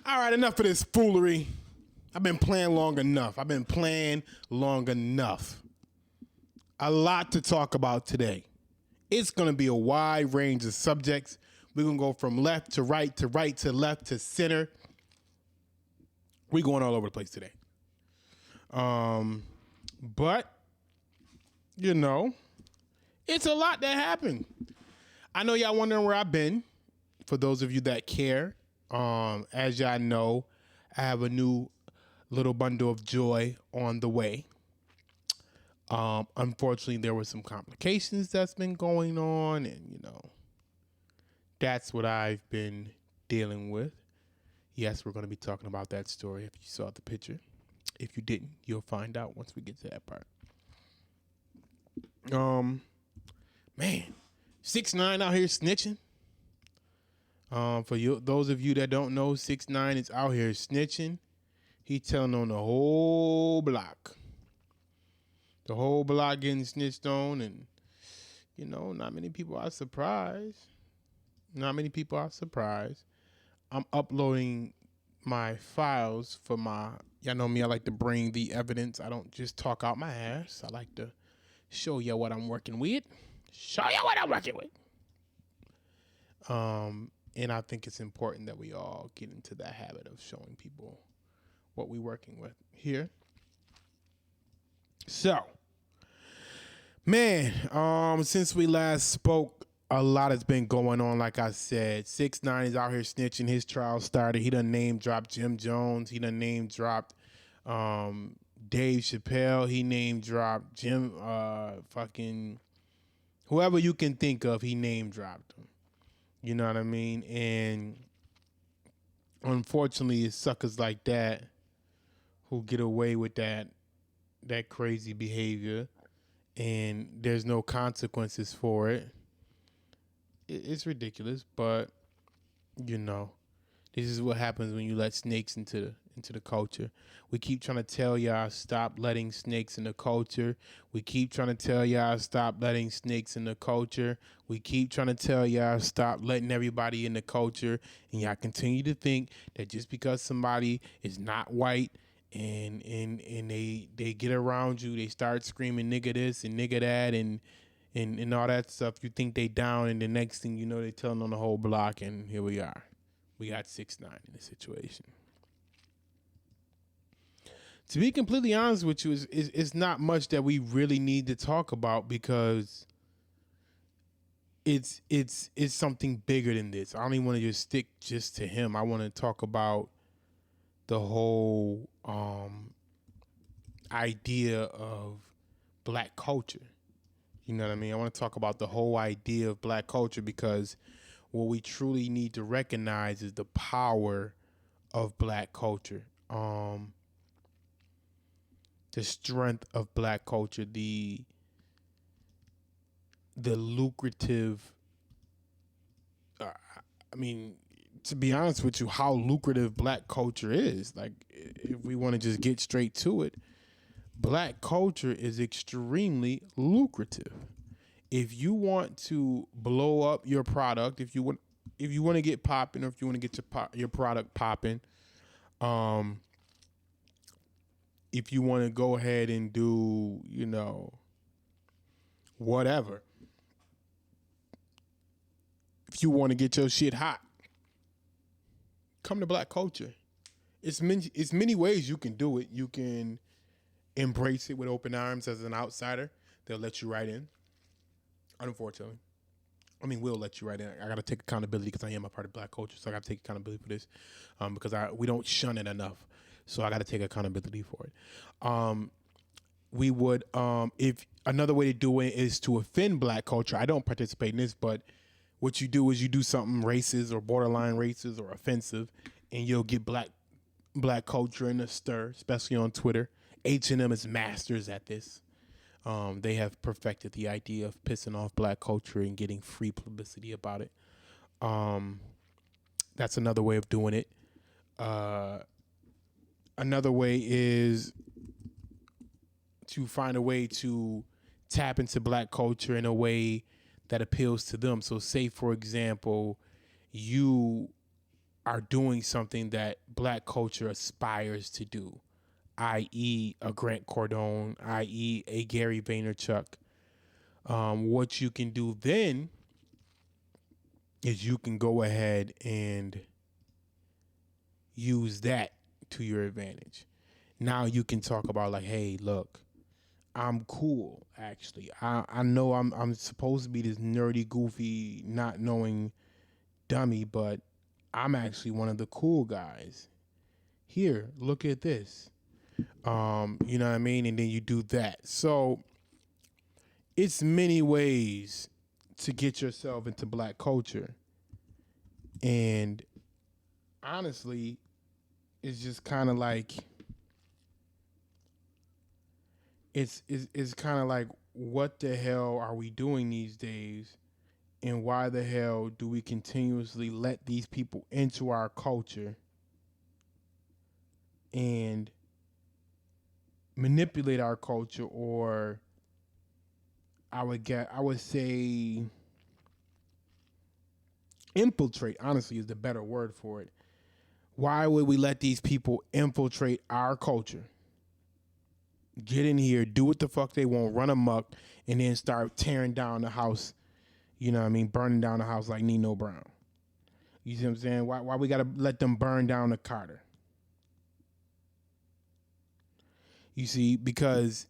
All right, enough of this foolery. I've been playing long enough. A lot to talk about today. It's going to be a wide range of subjects. We're going to go from left to right to left to center. We're going all over the place today. But, it's a lot that happened. I know y'all wondering where I've been. For those of you that care, as y'all know, I have a new little bundle of joy on the way. Unfortunately, there were some complications that's been going on, and that's what I've been dealing with. Yes, we're going to be talking about that story if you saw the picture. If you didn't, you'll find out once we get to that part. Man, 6ix9ine out here snitching. For you, those of you that don't know, 6ix9ine is out here snitching. He telling on the whole block. The whole block getting snitched on, and not many people are surprised. I'm uploading my files for y'all know me, I like to bring the evidence. I don't just talk out my ass. I like to show you what I'm working with. And I think it's important that we all get into that habit of showing people what we're working with here. So, man, since we last spoke, a lot has been going on. Like I said, 6ix9ine is out here snitching. His trial started. He done name dropped Jim Jones. He done name dropped Dave Chappelle. He name dropped Jim, fucking whoever you can think of. He name dropped him. You know what I mean? And unfortunately, it's suckers like that who get away with that crazy behavior, and there's no consequences for it. It's ridiculous, but this is what happens when you let snakes into the culture. We keep trying to tell y'all stop letting snakes in the culture. We keep trying to tell y'all stop letting snakes in the culture. We keep trying to tell y'all stop letting everybody in the culture, and y'all continue to think that just because somebody is not white and they get around you, they start screaming nigga this and nigga that and all that stuff, you think they down, and the next thing you know, they telling on the whole block, and here we are. We got 6ix9ine in the situation. To be completely honest with you, it's not much that we really need to talk about, because it's something bigger than this. I don't even want to just stick just to him. I want to talk about the whole idea of black culture. You know what I mean? I want to talk about the whole idea of black culture, because what we truly need to recognize is the power of black culture. The strength of black culture, the lucrative, to be honest with you, how lucrative black culture is. Like, if we want to just get straight to it, black culture is extremely lucrative. If you want to blow up your product, if you want to get popping, or if you want to get your product popping, if you want to go ahead and do, whatever, if you want to get your shit hot, come to black culture. It's many ways you can do it. You can embrace it with open arms as an outsider. They'll let you right in. Unfortunately. We'll let you right in. I got to take accountability, because I am a part of black culture, so I got to take accountability for this, because we don't shun it enough. So I got to take accountability for it. We would, if another way to do it is to offend black culture. I don't participate in this, but what you do is you do something racist or borderline racist or offensive, and you'll get black culture in a stir, especially on Twitter. H&M is masters at this. They have perfected the idea of pissing off black culture and getting free publicity about it. That's another way of doing it. Another way is to find a way to tap into black culture in a way that appeals to them. So say, for example, you are doing something that black culture aspires to do, i.e., a Grant Cardone, i.e., a Gary Vaynerchuk. What you can do then is you can go ahead and use that to your advantage. Now you can talk about like, hey, look, I'm cool. Actually, I know I'm supposed to be this nerdy, goofy, not knowing dummy, but I'm actually one of the cool guys. Here, look at this. You know what I mean? And then you do that. So it's many ways to get yourself into black culture. And honestly, it's just kind of like it's kind of like, what the hell are we doing these days? And why the hell do we continuously let these people into our culture and manipulate our culture, or I would say infiltrate, honestly, is the better word for it. Why would we let these people infiltrate our culture? Get in here, do what the fuck they want, run amok, and then start tearing down the house, you know what I mean, burning down the house like Nino Brown. You see what I'm saying? Why we gotta let them burn down the Carter? You see, because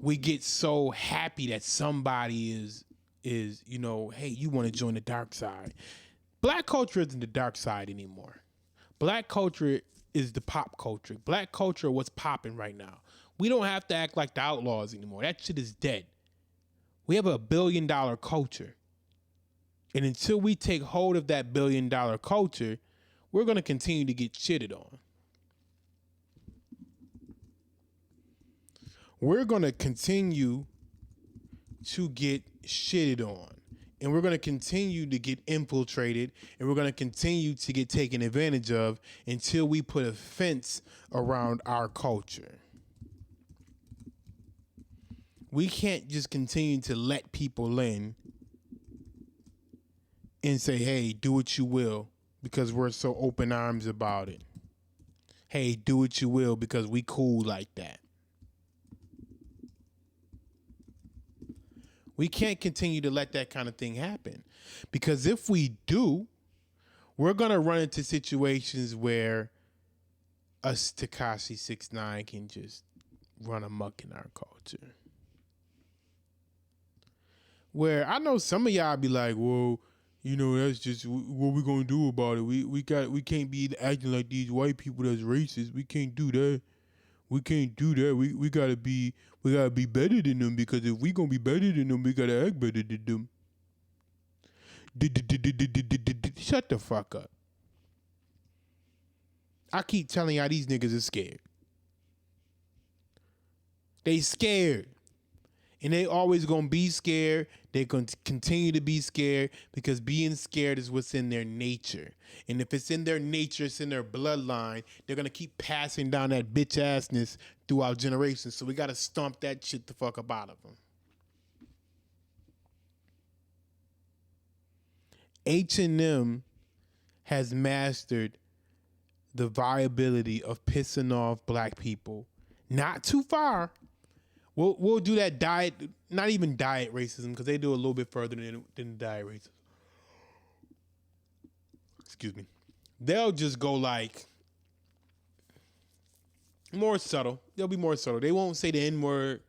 we get so happy that somebody is, you know, hey, you want to join the dark side. Black culture isn't the dark side anymore. Black culture is the pop culture. Black culture, what's popping right now. We don't have to act like the outlaws anymore. That shit is dead. We have a $1 billion culture. And until we take hold of that $1 billion culture, we're going to continue to get shitted on. We're going to continue to get shitted on. And we're going to continue to get infiltrated, and we're going to continue to get taken advantage of until we put a fence around our culture. We can't just continue to let people in and say, hey, do what you will, because we're so open arms about it. Hey, do what you will because we cool like that. We can't continue to let that kind of thing happen, because if we do, we're going to run into situations where us Tekashi 6ix9ine can just run amok in our culture. Where I know some of y'all be like, well, you know, that's just what we going to do about it. We can't be acting like these white people that's racist. We can't do that. We can't do that. We gotta be better than them, because if we gonna be better than them, we gotta act better than them. Shut the fuck up. I keep telling y'all these niggas are scared. They scared. And they always gonna be scared. They're gonna continue to be scared, because being scared is what's in their nature. And if it's in their nature, it's in their bloodline, they're gonna keep passing down that bitch assness throughout generations. So we gotta stomp that shit the fuck up out of them. H&M has mastered the viability of pissing off black people. Not too far. We'll do that diet, not even diet racism, because they do a little bit further than diet racism. Excuse me. They'll just go like more subtle. They'll be more subtle. They won't say the N-word.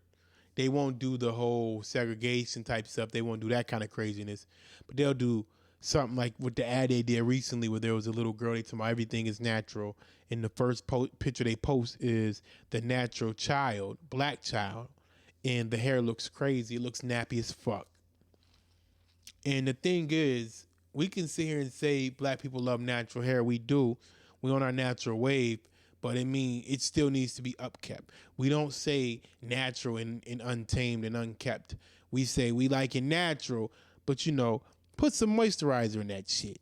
They won't do the whole segregation type stuff. They won't do that kind of craziness. But they'll do something like with the ad they did recently, where there was a little girl, they told me everything is natural. And the first picture they post is the natural child, black child. And the hair looks crazy. It looks nappy as fuck. And the thing is, we can sit here and say black people love natural hair. We do. We on our natural wave. But I mean, it still needs to be upkept. We don't say natural and untamed and unkept. We say we like it natural, but you know, put some moisturizer in that shit.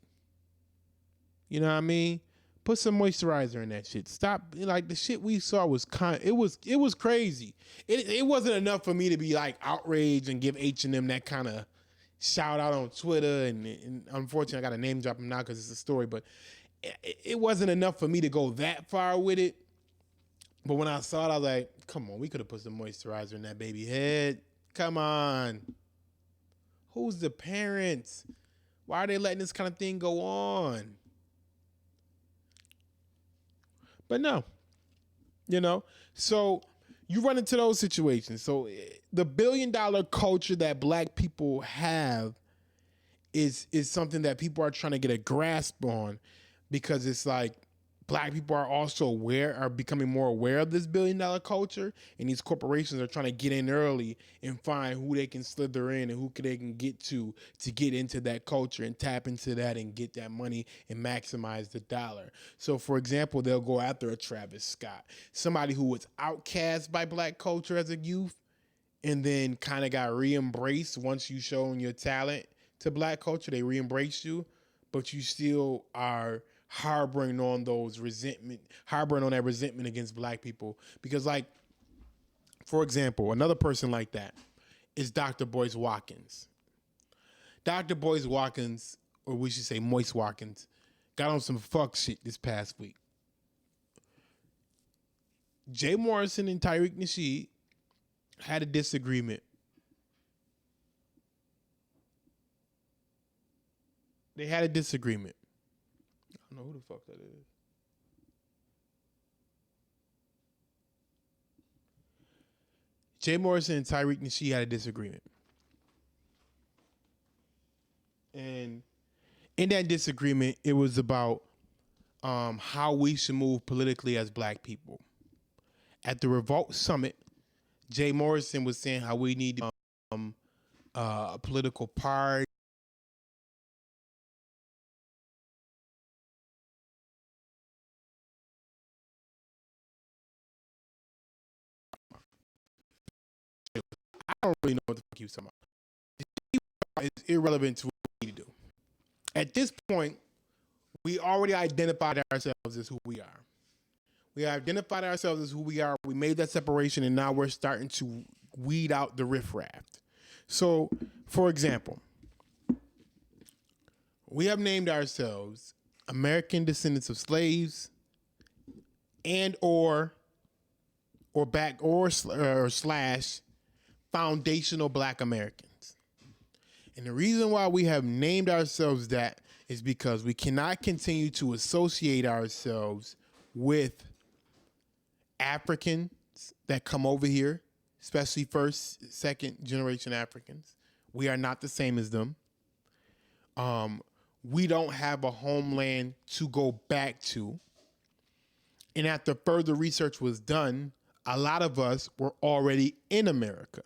You know what I mean? Put some moisturizer in that shit. Stop, like the shit we saw was it was crazy. It wasn't enough for me to be like outraged and give H&M that kind of shout out on Twitter. And unfortunately, I got to name drop him now because it's a story. But it wasn't enough for me to go that far with it. But when I saw it, I was like, come on, we could have put some moisturizer in that baby head. Come on. Who's the parents? Why are they letting this kind of thing go on? But no, so you run into those situations. So the $1 billion culture that black people have is something that people are trying to get a grasp on, because it's like black people are becoming more aware of this $1 billion culture, and these corporations are trying to get in early and find who they can slither in and who they can get to get into that culture and tap into that and get that money and maximize the dollar. So for example, they'll go after a Travis Scott, somebody who was outcast by black culture as a youth and then kind of got re-embraced once you shown your talent to black culture. They re-embrace you, but you still are harboring on that resentment against black people. Because, like, for example, another person like that is Dr. Boyce Watkins. Dr. Boyce Watkins, or we should say Moist Watkins, got on some fuck shit this past week. Jay Morrison and Tyreek Nasheed had a disagreement. They had a disagreement. I don't know who the fuck that is. Jay Morrison and Tyreek Nasheed had a disagreement. And in that disagreement, it was about how we should move politically as black people. At the Revolt Summit, Jay Morrison was saying how we need a political party. I don't really know what the fuck he was talking about. It's irrelevant to what we need to do. At this point, we already identified ourselves as who we are. We identified ourselves as who we are. We made that separation, and now we're starting to weed out the riffraff. So, for example, we have named ourselves American descendants of slaves and or slash foundational black Americans. And the reason why we have named ourselves that is because we cannot continue to associate ourselves with Africans that come over here, especially first, second generation Africans. We are not the same as them. We don't have a homeland to go back to. And after further research was done, a lot of us were already in America.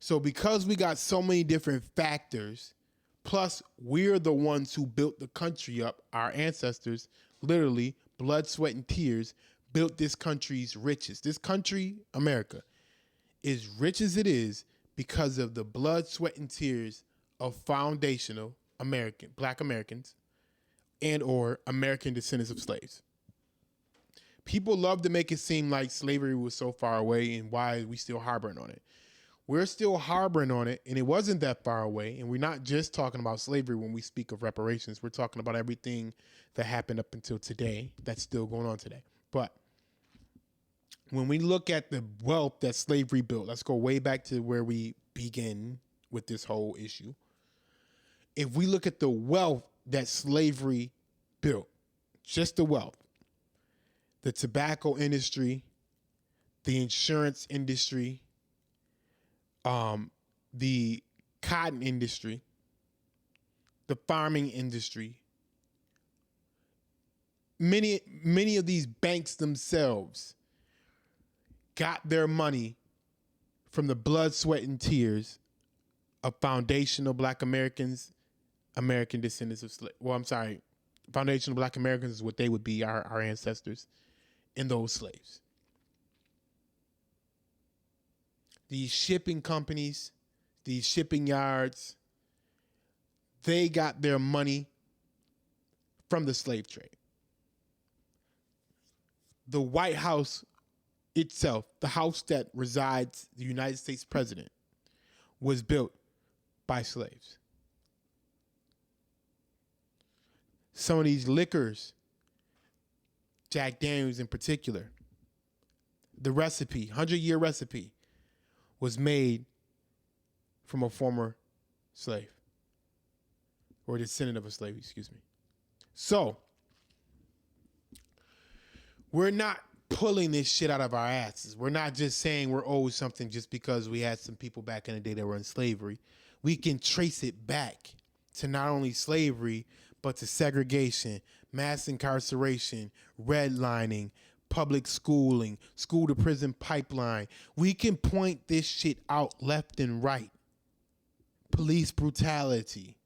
So because we got so many different factors, plus we're the ones who built the country up, our ancestors, literally, blood, sweat, and tears, built this country's riches. This country, America, is rich as it is because of the blood, sweat, and tears of foundational black Americans and or American descendants of slaves. People love to make it seem like slavery was so far away and why are we still harboring on it. We're still harboring on it, and it wasn't that far away. And we're not just talking about slavery when we speak of reparations. We're talking about everything that happened up until today that's still going on today. But when we look at the wealth that slavery built, let's go way back to where we begin with this whole issue. If we look at the wealth that slavery built, just the wealth, the tobacco industry, the insurance industry, the cotton industry, the farming industry, many of these banks themselves got their money from the blood, sweat, and tears of foundational black Americans, American descendants of slaves. Well, I'm sorry, foundational black Americans is what they would be, our ancestors, and those slaves. These shipping companies, these shipping yards, they got their money from the slave trade. The White House itself, the house that resides the United States president, was built by slaves. some of these liquors, Jack Daniels in particular, the recipe, 100-year recipe, was made from a former slave or descendant of a slave, excuse me. So we're not pulling this shit out of our asses. We're not just saying we're owed something just because we had some people back in the day that were in slavery. We can trace it back to not only slavery, but to segregation, mass incarceration, redlining, public schooling, school to prison pipeline. We can point this shit out left and right. Police brutality.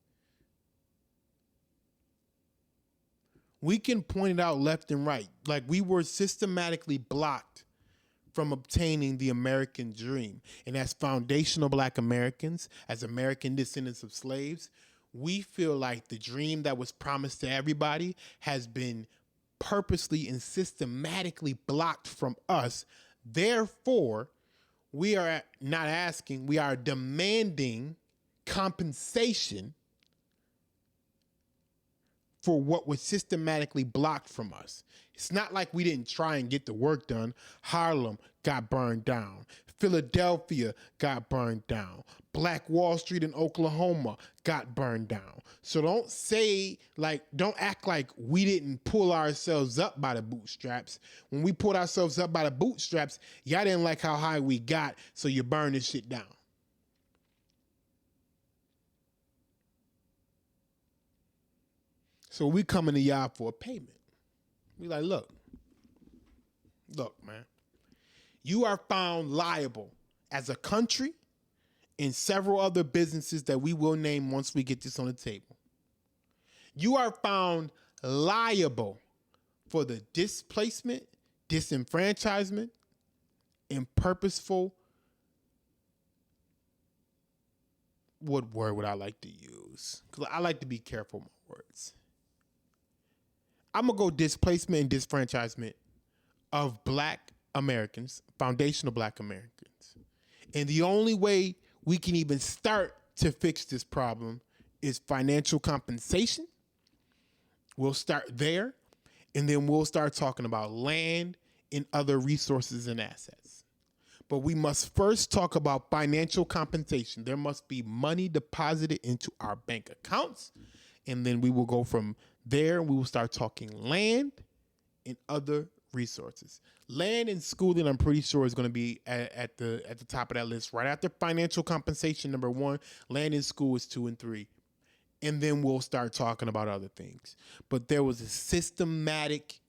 We can point it out left and right. Like, we were systematically blocked from obtaining the American dream. And as foundational Black Americans, as American descendants of slaves, we feel like the dream that was promised to everybody has been purposely and systematically blocked from us. Therefore, we are not asking, we are demanding compensation for what was systematically blocked from us. It's not like we didn't try and get the work done. Harlem got burned down. Philadelphia got burned down. Black Wall Street in Oklahoma got burned down. So don't act like we didn't pull ourselves up by the bootstraps. When we pulled ourselves up by the bootstraps, y'all didn't like how high we got, so you burned this shit down. So we coming to y'all for a payment. We like, look, man. You are found liable as a country and several other businesses that we will name once we get this on the table. You are found liable for the displacement, disenfranchisement, and purposeful, what word would I like to use? Because I like to be careful with my words. I'm going to go displacement and disfranchisement of Black Americans, foundational Black Americans. And the only way we can even start to fix this problem is financial compensation. We'll start there, and then we'll start talking about land and other resources and assets. But we must first talk about financial compensation. There must be money deposited into our bank accounts, and then we will go from there. We will start talking land and other resources. Land and schooling, I'm pretty sure, is going to be at the top of that list. Right after financial compensation, number 1, land and school is 2 and 3. And then we'll start talking about other things. But there was a systematic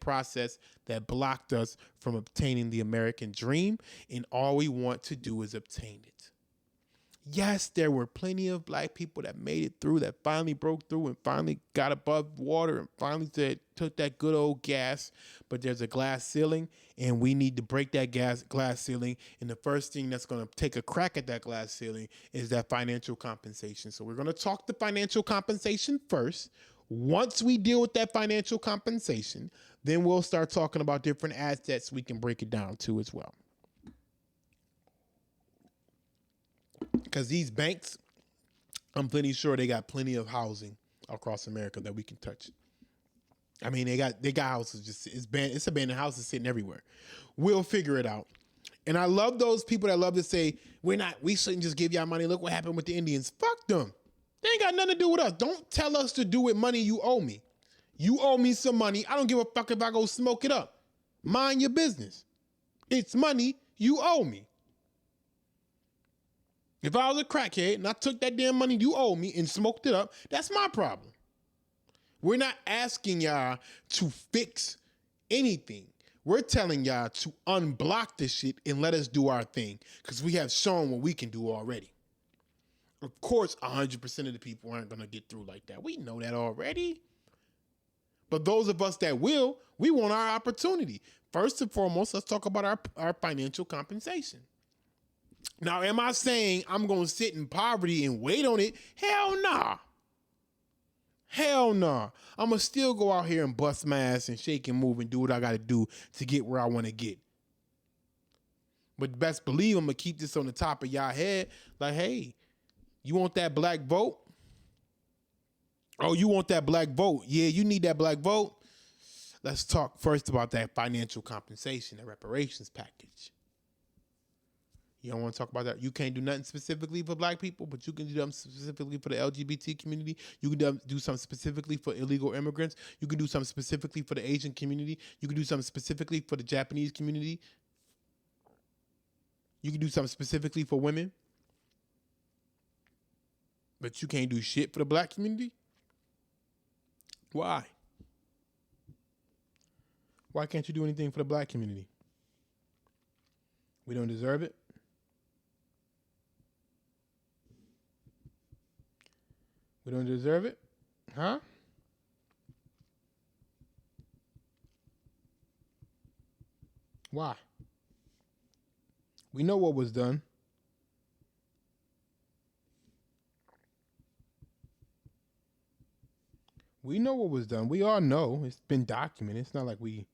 process that blocked us from obtaining the American dream, and all we want to do is obtain it. Yes, there were plenty of Black people that made it through, that finally broke through and finally got above water and finally took that good old gas, but there's a glass ceiling, and we need to break that glass ceiling, and the first thing that's going to take a crack at that glass ceiling is that financial compensation. So we're going to talk the financial compensation first. Once we deal with that financial compensation, then we'll start talking about different assets we can break it down to as well. Because these banks, I'm pretty sure they got plenty of housing across America that we can touch. I mean, they got houses, it's abandoned houses sitting everywhere. We'll figure it out. And I love those people that love to say, we shouldn't just give y'all money. Look what happened with the Indians. Fuck them. They ain't got nothing to do with us. Don't tell us to do with money you owe me. You owe me some money. I don't give a fuck if I go smoke it up. Mind your business. It's money you owe me. If I was a crackhead and I took that damn money you owe me and smoked it up, that's my problem. We're not asking y'all to fix anything. We're telling y'all to unblock this shit and let us do our thing, because we have shown what we can do already. Of course, 100% of the people aren't going to get through like that. We know that already. But those of us that will, we want our opportunity. First and foremost, let's talk about our financial compensation. Now, am I saying I'm going to sit in poverty and wait on it? Hell nah. Hell nah. I'm going to still go out here and bust my ass and shake and move and do what I got to do to get where I want to get. But best believe I'm gonna keep this on the top of y'all head. Like, hey, you want that black vote? Oh, you want that black vote? Yeah, you need that black vote. Let's talk first about that financial compensation, that reparations package. You don't want to talk about that. You can't do nothing specifically for black people, but you can do something specifically for the LGBT community. You can do something specifically for illegal immigrants. You can do something specifically for the Asian community. You can do something specifically for the Japanese community. You can do something specifically for women. But you can't do shit for the black community? Why? Why can't you do anything for the black community? We don't deserve it? We don't deserve it? Huh? Why? We know what was done. We know what was done. We all know. It's been documented. It's not like we...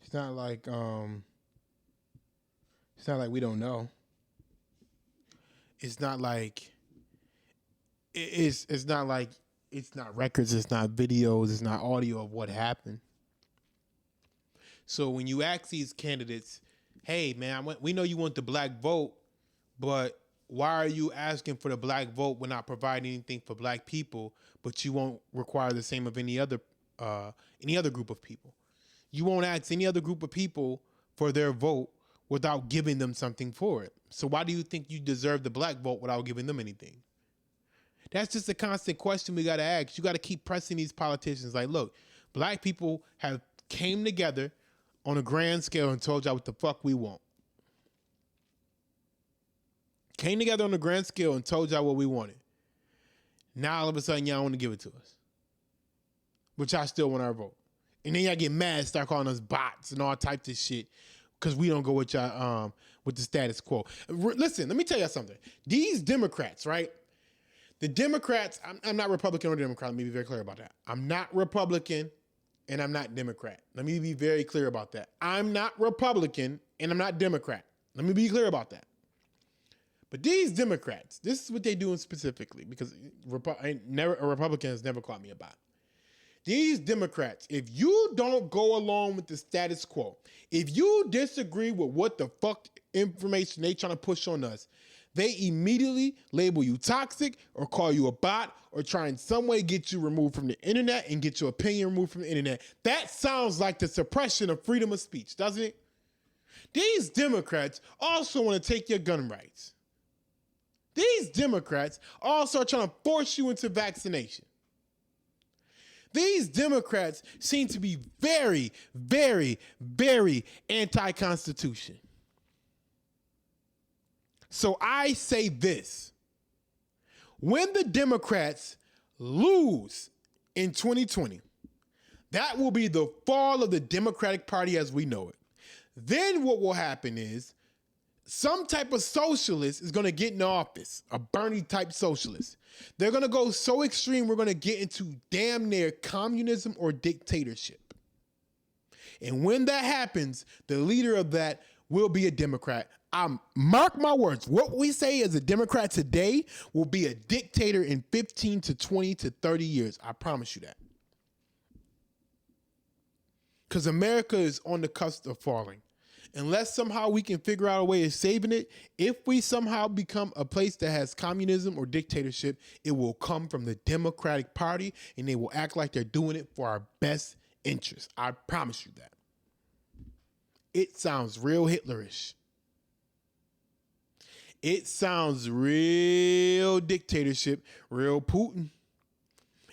It's not like we don't know. It's not like it's not like it's not records, it's not videos, it's not audio of what happened. So when you ask these candidates, hey man, we know you want the black vote, but why are you asking for the black vote when not providing anything for black people, but you won't require the same of any other group of people? You won't ask any other group of people for their vote without giving them something for it. So why do you think you deserve the black vote without giving them anything? That's just a constant question we got to ask. You got to keep pressing these politicians. Like, look, black people have came together on a grand scale and told y'all what the fuck we want. Came together on a grand scale and told y'all what we wanted. Now all of a sudden y'all want to give it to us. But y'all still want our vote. And then y'all get mad, start calling us bots and all types of shit because we don't go with y'all with the status quo. Listen, let me tell y'all something. These Democrats, right? The Democrats, I'm not Republican or Democrat. Let me be very clear about that. I'm not Republican and I'm not Democrat. Let me be very clear about that. I'm not Republican and I'm not Democrat. Let me be clear about that. But these Democrats, this is what they doing specifically because a Republican has never called me a bot. These Democrats, if you don't go along with the status quo, if you disagree with what the fuck information they trying to push on us, they immediately label you toxic or call you a bot or try in some way get you removed from the internet and get your opinion removed from the internet. That sounds like the suppression of freedom of speech, doesn't it? These Democrats also want to take your gun rights. These Democrats also are trying to force you into vaccination. These Democrats seem to be very, very, very anti-Constitution. So I say this. When the Democrats lose in 2020, that will be the fall of the Democratic Party as we know it. Then what will happen is some type of socialist is going to get in office, a Bernie-type socialist. They're going to go so extreme, we're going to get into damn near communism or dictatorship. And when that happens, the leader of that will be a Democrat. Mark my words, what we say as a Democrat today will be a dictator in 15 to 20 to 30 years. I promise you that. Because America is on the cusp of falling. Unless somehow we can figure out a way of saving it, if we somehow become a place that has communism or dictatorship, it will come from the Democratic Party and they will act like they're doing it for our best interest. I promise you that. It sounds real Hitlerish. It sounds real dictatorship, real Putin.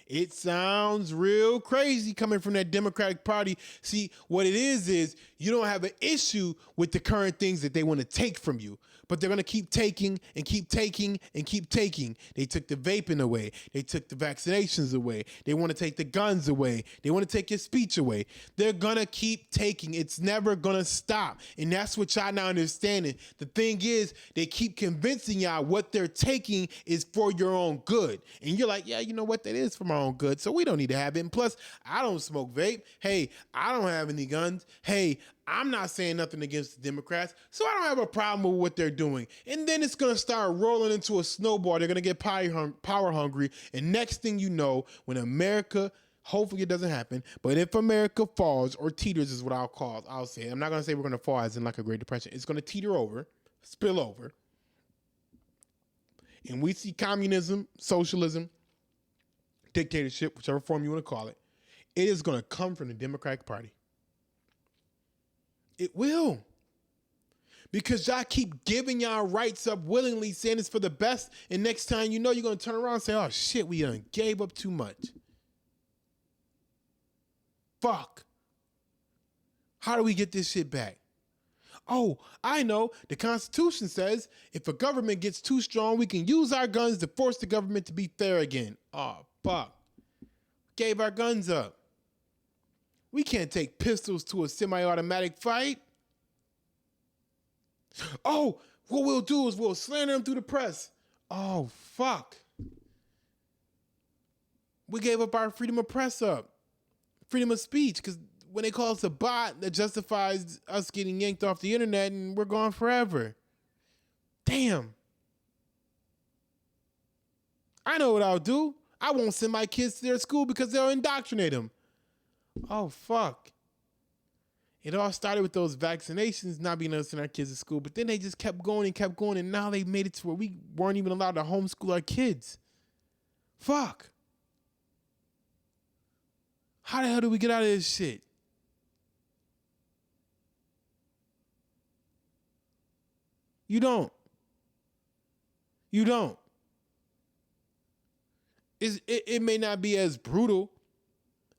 It sounds real crazy coming from that Democratic Party. See, what it is you don't have an issue with the current things that they want to take from you, but they're going to keep taking and keep taking and keep taking. They took the vaping away. They took the vaccinations away. They want to take the guns away. They want to take your speech away. They're going to keep taking. It's never going to stop. And that's what y'all not understanding. The thing is, they keep convincing y'all what they're taking is for your own good. And you're like, yeah, you know what? That is for my own good, so we don't need to have it. And plus, I don't smoke vape. Hey, I don't have any guns. Hey, I'm not saying nothing against the Democrats, so I don't have a problem with what they're doing. And then it's going to start rolling into a snowball. They're going to get power hungry. And next thing you know, when America, hopefully it doesn't happen, but if America falls or teeters is what I'll say. I'm not going to say we're going to fall as in like a Great Depression. It's going to teeter over, spill over. And we see communism, socialism, dictatorship, whichever form you want to call it, it is going to come from the Democratic Party. It will. Because y'all keep giving y'all rights up willingly, saying it's for the best, and next time you know, you're going to turn around and say, oh shit, we done gave up too much. Fuck. How do we get this shit back? Oh, I know. The Constitution says if a government gets too strong, we can use our guns to force the government to be fair again. Oh, fuck. Gave our guns up. We can't take pistols to a semi-automatic fight. Oh, what we'll do is we'll slander them through the press. Oh, fuck. We gave up our freedom of press up. Freedom of speech, because when they call us a bot, that justifies us getting yanked off the internet and we're gone forever. Damn. I know what I'll do. I won't send my kids to their school because they'll indoctrinate them. Oh, fuck. It all started with those vaccinations, not being able to send our kids to school, but then they just kept going, and now they made it to where we weren't even allowed to homeschool our kids. Fuck. How the hell do we get out of this shit? You don't. It may not be as brutal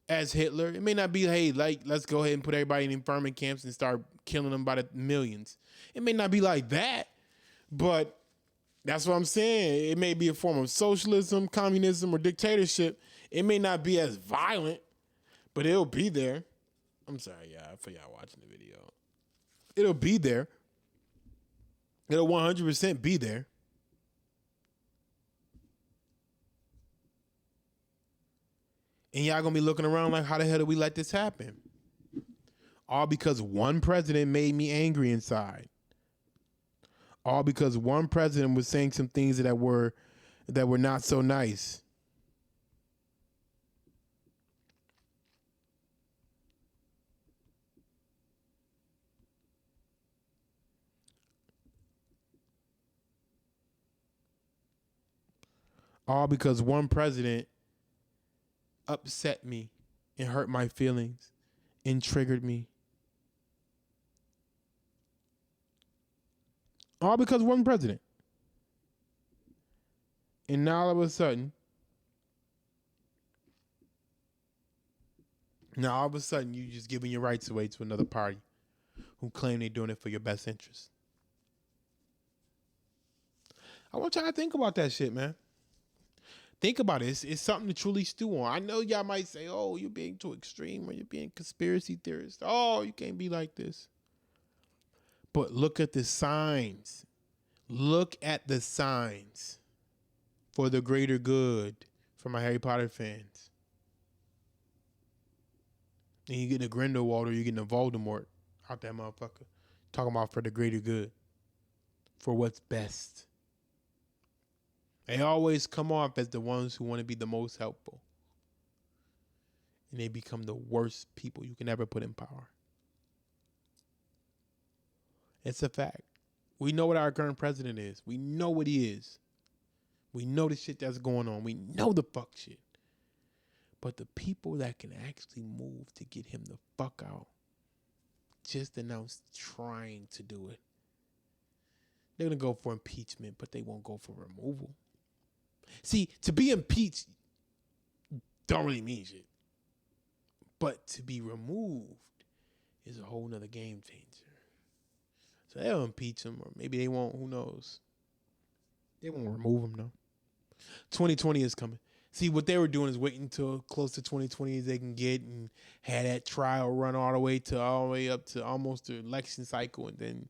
as Hitler. It may not be, hey, like, let's go ahead and put everybody in internment camps and start killing them by the millions. It may not be like that, but that's what I'm saying. It may be a form of socialism, communism, or dictatorship. It may not be as violent, but it'll be there. I'm sorry, y'all, for y'all watching the video. It'll be there. It'll 100% be there. And y'all gonna be looking around like, how the hell did we let this happen? All because one president made me angry inside. All because one president was saying some things that were not so nice. All because one president upset me and hurt my feelings and triggered me. All because one president. And now all of a sudden, you just giving your rights away to another party who claim they're doing it for your best interest. I want y'all to think about that shit, man. Think about it. It's something to truly stew on. I know y'all might say, oh, you're being too extreme or you're being conspiracy theorist. Oh, you can't be like this. But look at the signs. Look at the signs for the greater good for my Harry Potter fans. And you getting a Grindelwald or you getting a Voldemort out that motherfucker. Talking about for the greater good. For what's best. They always come off as the ones who want to be the most helpful. And they become the worst people you can ever put in power. It's a fact. We know what our current president is. We know what he is. We know the shit that's going on. We know the fuck shit. But the people that can actually move to get him the fuck out just announced trying to do it. They're going to go for impeachment, but they won't go for removal. See, to be impeached don't really mean shit. But to be removed is a whole nother game changer. So they'll impeach him, or maybe they won't. Who knows? They won't remove him, though. 2020 is coming. See, what they were doing is waiting until close to 2020 as they can get and had that trial run all the way up to almost the election cycle, and then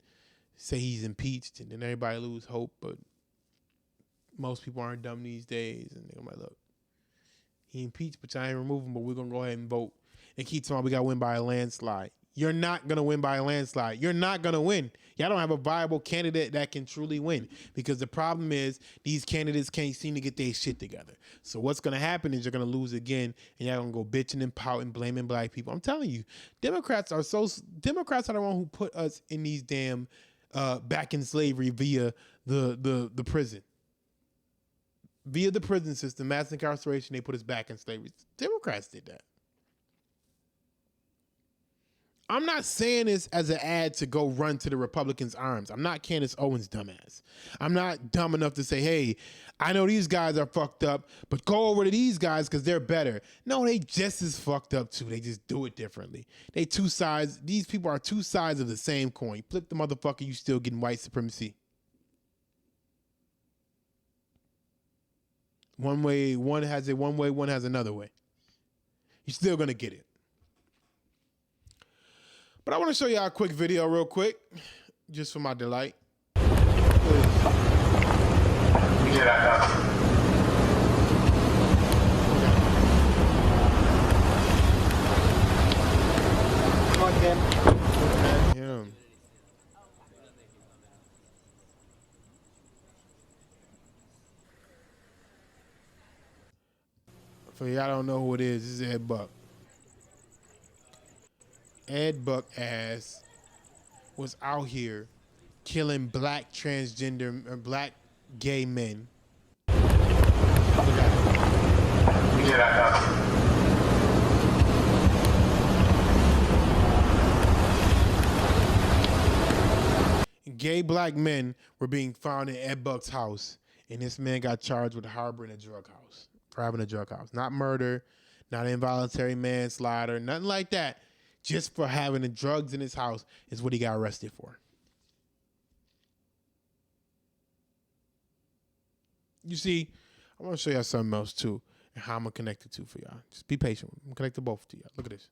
say he's impeached, and then everybody lose hope. But most people aren't dumb these days, and they're like, look, He impeached, but y'all ain't remove him, but we're going to go ahead and vote. And keep talking, we got to win by a landslide. You're not going to win by a landslide. You're not going to win. Y'all don't have a viable candidate that can truly win, because the problem is these candidates can't seem to get their shit together. So what's going to happen is you're going to lose again, and y'all going to go bitching and pouting, blaming black people. I'm telling you, Democrats are the one who put us in these damn back in slavery via the prison. Via the prison system, mass incarceration, they put us back in slavery. Democrats did that. I'm not saying this as an ad to go run to the Republicans' arms. I'm not Candace Owens' dumbass. I'm not dumb enough to say, hey, I know these guys are fucked up, but go over to these guys because they're better. No, they just as fucked up too. They just do it differently. They two sides. These people are two sides of the same coin. Flip the motherfucker, you still getting white supremacy. One way, one has it one way, one has another way. You're still going to get it. But I want to show y'all a quick video real quick, just for my delight. Come on, Ken. Yeah. For y'all don't know who it is, this is Ed Buck. Ed Buck ass was out here killing black transgender or black gay men. Look at him. Gay black men were being found in Ed Buck's house, and this man got charged with harboring a drug house. Not murder, not involuntary manslaughter, nothing like that. Just for having the drugs in his house is what he got arrested for. You see, I want to show y'all something else too, and how I'm going to connect it to for y'all. Just be patient. I'm going to connect to both to y'all. Look at this.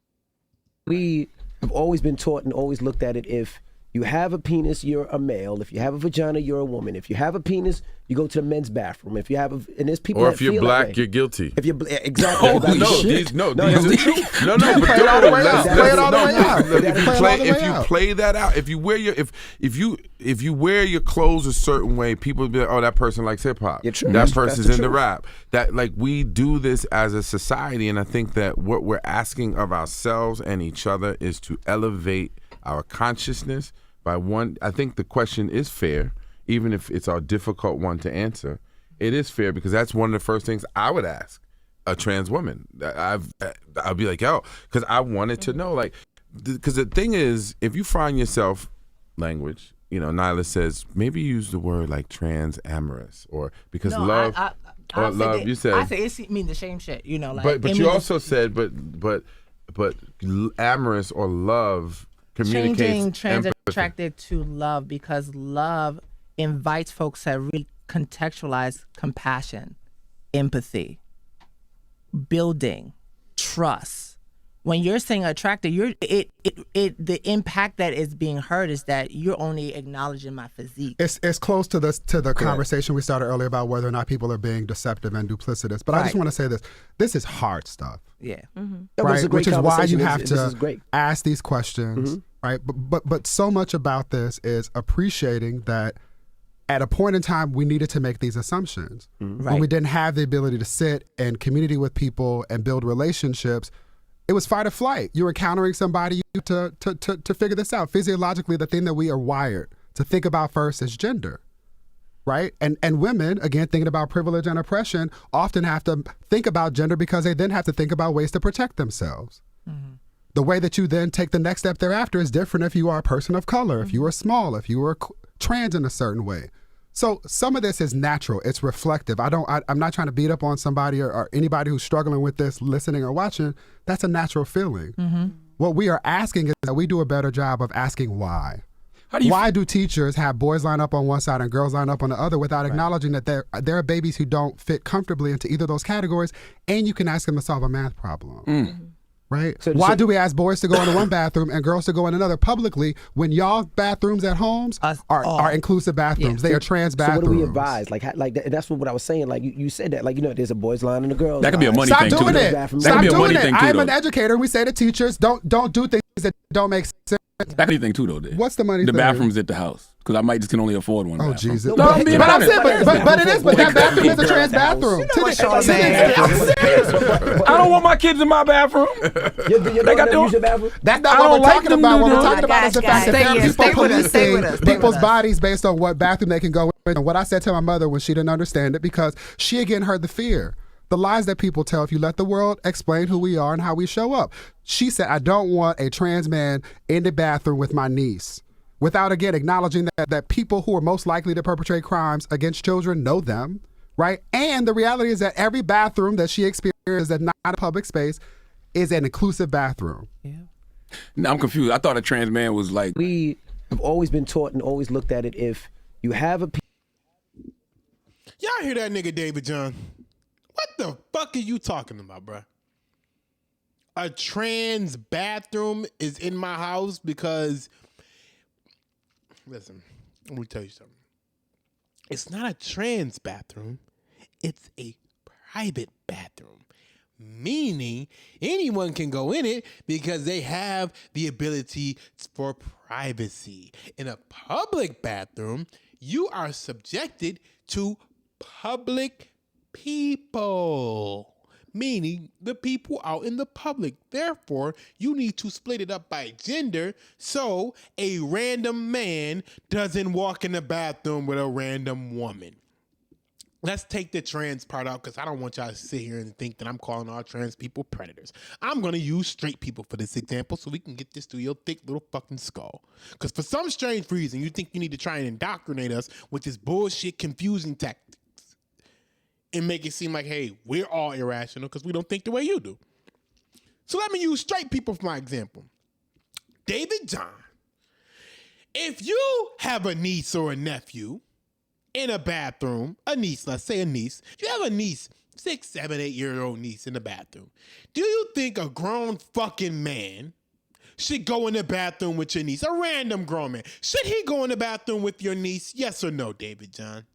We have always been taught and always looked at it, if you have a penis, you're a male. If you have a vagina, you're a woman. If you have a penis, you go to the men's bathroom. If you have and there's people. Or if you're black, you're guilty. If you're exactly. Oh, these are truth. No, but play it all the way out. Play it all the way out. If you play that out, if you wear your if you wear your clothes a certain way, people will be like, oh, that person likes hip hop. That person's into rap. That, like, we do this as a society, and I think that what we're asking of ourselves and each other is to elevate our consciousness by one. I think the question is fair, even if it's a difficult one to answer. It is fair because that's one of the first things I would ask a trans woman. I'll be like, yo, because I wanted to know, like, because the thing is, if you find yourself language, you know, Nyla says maybe use the word like trans amorous, or because love. Love, you said. I say it mean the same shit, you know. Like, but you also said, but amorous or love communicates. Changing trans attracted to love because love invites folks to really contextualize compassion, empathy, building, trust. When you're saying attracted, the impact that is being heard is that you're only acknowledging my physique. It's close to the conversation we started earlier about whether or not people are being deceptive and duplicitous. But I just want to say this: this is hard stuff. Yeah, right. Which is why you have to ask these questions, right? But so much about this is appreciating that at a point in time we needed to make these assumptions when we didn't have the ability to sit and community with people and build relationships. It was fight or flight. You're encountering somebody to figure this out. Physiologically, the thing that we are wired to think about first is gender, right? And women, again, thinking about privilege and oppression, often have to think about gender because they then have to think about ways to protect themselves. The way that you then take the next step thereafter is different if you are a person of color, if you are small, if you are trans in a certain way. So some of this is natural. It's reflective. I'm not trying to beat up on somebody or anybody who's struggling with this, listening or watching. That's a natural feeling. What we are asking is that we do a better job of asking why. Why do teachers have boys line up on one side and girls line up on the other without acknowledging that there are babies who don't fit comfortably into either of those categories, and you can ask them to solve a math problem? Right? So Why do we ask boys to go into one bathroom and girls to go in another publicly when y'all bathrooms at homes are inclusive bathrooms? They are trans bathrooms. So what do we advise? Like that's what I was saying. Like you said that. Like, you know, there's a boys line and a girls line. That could be a money thing too. Stop doing it. Stop doing it. I'm an educator. We say to teachers, don't do things that don't make sense. That could be a thing too, though. What's the money The thing? bathrooms at the house. Because I might just can only afford one. Oh, bathroom. Jesus. No, I'm being honest. But it is. But that bathroom is a trans bathroom. I'm serious. I don't want my kids in my bathroom. They got to use your bathroom. That's not what we're talking about. What we're talking about is the fact that there are people Stay with policing people's bodies based on what bathroom they can go in. And what I said to my mother when she didn't understand it, because she again heard the fear. The lies that people tell if you let the world explain who we are and how we show up. She said, I don't want a trans man in the bathroom with my niece. Without, again, acknowledging that people who are most likely to perpetrate crimes against children know them, right? And the reality is that every bathroom that she experienced that's not a public space is an inclusive bathroom. Yeah. No, I'm confused. I thought a trans man was like... We have always been taught and always looked at it, if you have a... Y'all hear that nigga David John? What the fuck are you talking about, bruh? A trans bathroom is in my house because, listen, let me tell you something. It's not a trans bathroom. It's a private bathroom, meaning anyone can go in it because they have the ability for privacy. In a public bathroom, you are subjected to public people, meaning the people out in the public. Therefore, you need to split it up by gender so a random man doesn't walk in the bathroom with a random woman. Let's take the trans part out because I don't want y'all to sit here and think that I'm calling all trans people predators. I'm going to use straight people for this example so we can get this through your thick little fucking skull. Because for some strange reason, you think you need to try and indoctrinate us with this bullshit confusing tactic and make it seem like, hey, we're all irrational because we don't think the way you do. So let me use straight people for my example. David John, if you have a niece or a nephew in a bathroom, a niece, let's say a niece, you have a niece, 6, 7, 8-year-old niece in the bathroom, do you think a grown fucking man should go in the bathroom with your niece? A random grown man. Should he go in the bathroom with your niece? Yes or no, David John?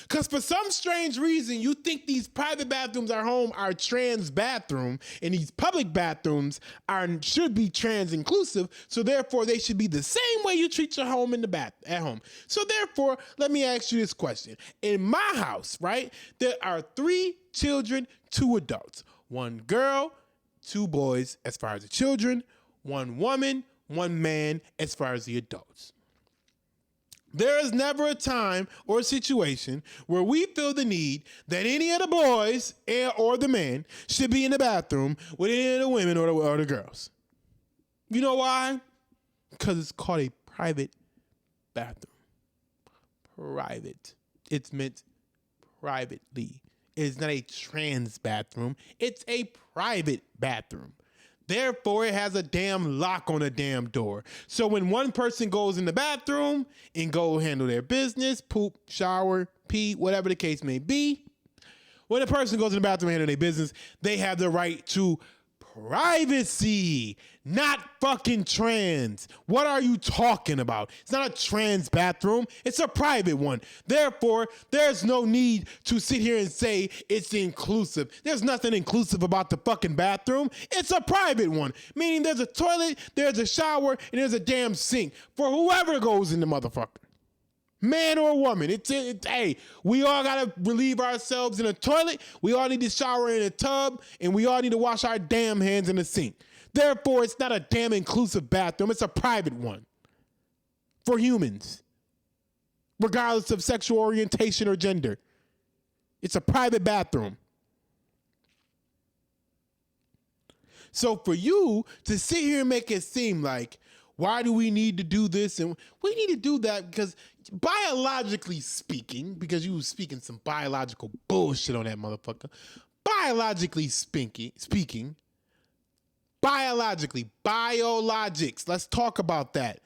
Because for some strange reason, you think these private bathrooms at home are trans bathroom and these public bathrooms should be trans inclusive. So therefore, they should be the same way you treat your home in the at home. So therefore, let me ask you this question. In my house, right, there are 3 children, 2 adults, 1 girl, 2 boys as far as the children, 1 woman, 1 man as far as the adults. There is never a time or a situation where we feel the need that any of the boys or the men should be in the bathroom with any of the women or the girls. You know why? Because it's called a private bathroom. Private. It's meant privately. It's not a trans bathroom. It's a private bathroom. Therefore, it has a damn lock on the damn door. So when one person goes in the bathroom and go handle their business, poop, shower, pee, whatever the case may be, when a person goes in the bathroom and handle their business, they have the right to privacy, not fucking trans. What are you talking about? It's not a trans bathroom. It's a private one. Therefore, there's no need to sit here and say it's inclusive. There's nothing inclusive about the fucking bathroom. It's a private one, meaning there's a toilet, there's a shower, and there's a damn sink for whoever goes in the motherfucker. Man or woman, hey, we all gotta relieve ourselves in a toilet. We all need to shower in a tub, and we all need to wash our damn hands in a sink. Therefore, it's not a damn inclusive bathroom. It's a private one for humans, regardless of sexual orientation or gender. It's a private bathroom. So for you to sit here and make it seem like, why do we need to do this? And we need to do that because biologically speaking, because you was speaking some biological bullshit on that motherfucker. Biologically speaking, biologics, let's talk about that.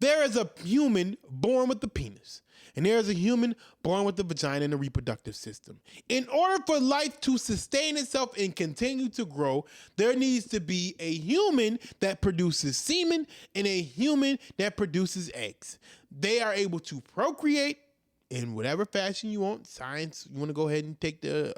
There is a human born with the penis, and there is a human born with the vagina and the reproductive system. In order for life to sustain itself and continue to grow, there needs to be a human that produces semen and a human that produces eggs. They are able to procreate in whatever fashion you want. Science, you want to go ahead and take the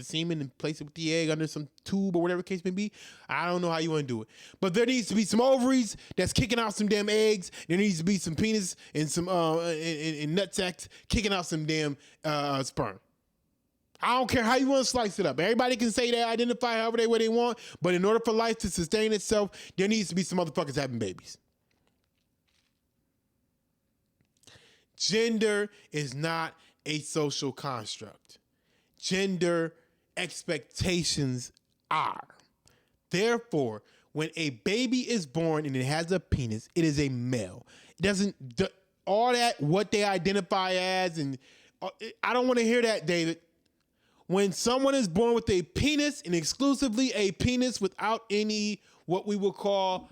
semen and place it with the egg under some tube or whatever the case may be. I don't know how you want to do it. But there needs to be some ovaries that's kicking out some damn eggs. There needs to be some penis and some and nut sacks kicking out some damn sperm. I don't care how you want to slice it up. Everybody can say they identify however they way they want, but in order for life to sustain itself, there needs to be some motherfuckers having babies. Gender is not a social construct. Gender expectations are. Therefore, when a baby is born and it has a penis, it is a male. It doesn't, all that, what they identify as, and I don't want to hear that, David. When someone is born with a penis and exclusively a penis without any, what we will call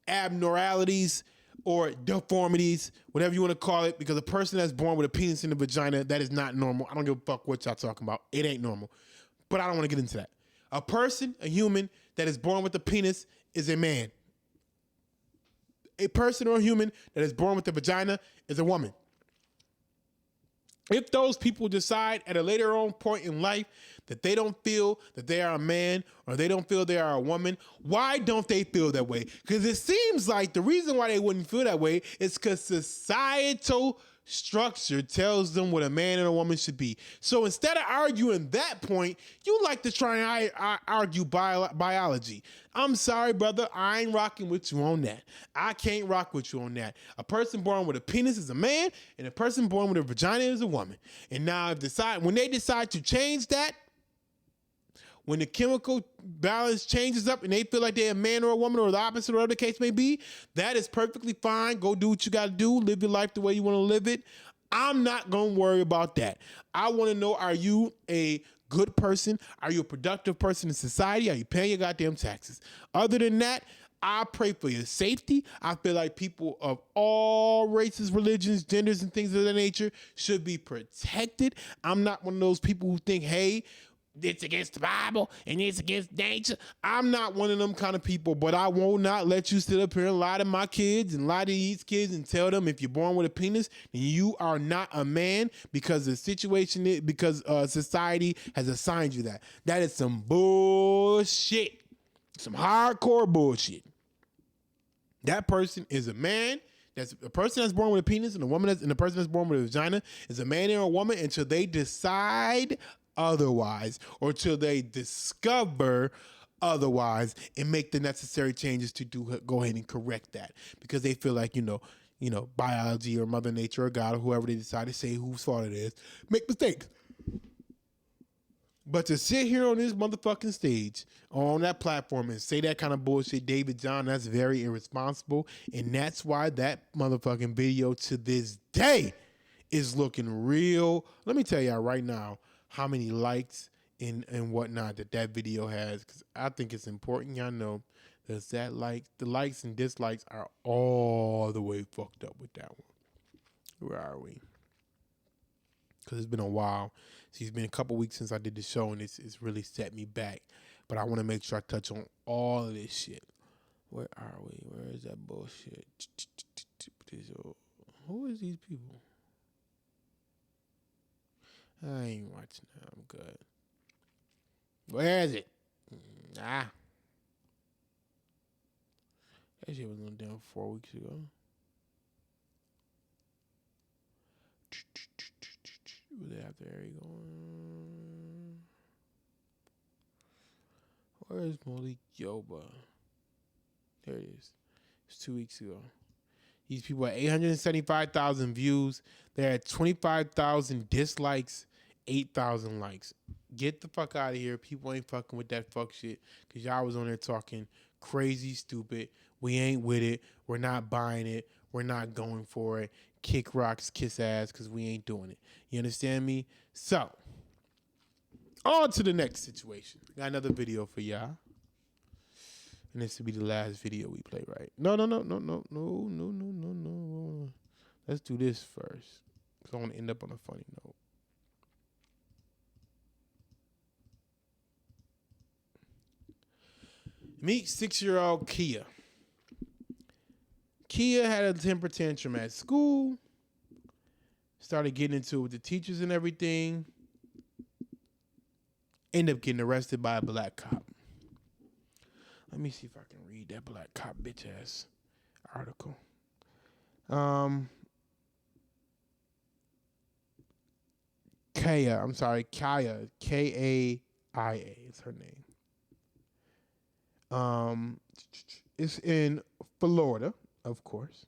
abnormalities, or deformities, whatever you want to call it, because a person that's born with a penis in the vagina, that is not normal. I don't give a fuck what y'all talking about. It ain't normal. But I don't want to get into that. A person, a human, that is born with a penis is a man. A person or a human that is born with a vagina is a woman. If those people decide at a later on point in life that they don't feel that they are a man or they don't feel they are a woman, why don't they feel that way? Because it seems like the reason why they wouldn't feel that way is because societal structure tells them what a man and a woman should be. So instead of arguing that point, you like to try and argue biology. I'm sorry, brother. I ain't rocking with you on that. I can't rock with you on that. A person born with a penis is a man, and a person born with a vagina is a woman. And now when they decide to change that, when the chemical balance changes up and they feel like they're a man or a woman or the opposite or whatever the case may be, that is perfectly fine. Go do what you got to do. Live your life the way you want to live it. I'm not going to worry about that. I want to know, are you a good person? Are you a productive person in society? Are you paying your goddamn taxes? Other than that, I pray for your safety. I feel like people of all races, religions, genders, and things of that nature should be protected. I'm not one of those people who think, hey, it's against the Bible and it's against nature. I'm not one of them kind of people, but I will not let you sit up here and lie to my kids and lie to these kids and tell them if you're born with a penis, then you are not a man because the situation is, because society has assigned you that. That is some bullshit. Some hardcore bullshit. That person is a man. That's a person that's born with a penis, and and the person that's born with a vagina is a man and a woman until they decide otherwise, or till they discover otherwise and make the necessary changes to go ahead and correct that, because they feel like, you know, biology or Mother Nature or God or whoever they decide to say whose fault it is, make mistakes. But to sit here on this motherfucking stage or on that platform and say that kind of bullshit, David John, that's very irresponsible. And that's why that motherfucking video to this day is looking real. Let me tell y'all right now how many likes and whatnot that video has, because I think it's important y'all know that the likes and dislikes are all the way fucked up with that one. Where are we? Because it's been a while. It's been a couple weeks since I did the show, and it's really set me back. But I want to make sure I touch on all of this shit. Where are we? Where is that bullshit? Who is these people? I ain't watching that. I'm good. Where is it? That shit was on down 4 weeks ago. Was it after Harry going? Where is Malik Yoba? There it is. It's 2 weeks ago. These people had 875,000 views. They had 25,000 dislikes, 8,000 likes. Get the fuck out of here. People ain't fucking with that fuck shit, because y'all was on there talking crazy, stupid. We ain't with it. We're not buying it. We're not going for it. Kick rocks, kiss ass, because we ain't doing it. You understand me? So, on to the next situation. Got another video for y'all. And this will be the last video we play, right? No. Let's do this first. Because I want to end up on a funny note. Meet 6-year-old Kia. Kia had a temper tantrum at school. Started getting into it with the teachers and everything. Ended up getting arrested by a black cop. Let me see if I can read that black cop bitch ass article. Kaya, K-A-I-A is her name. It's in Florida, of course.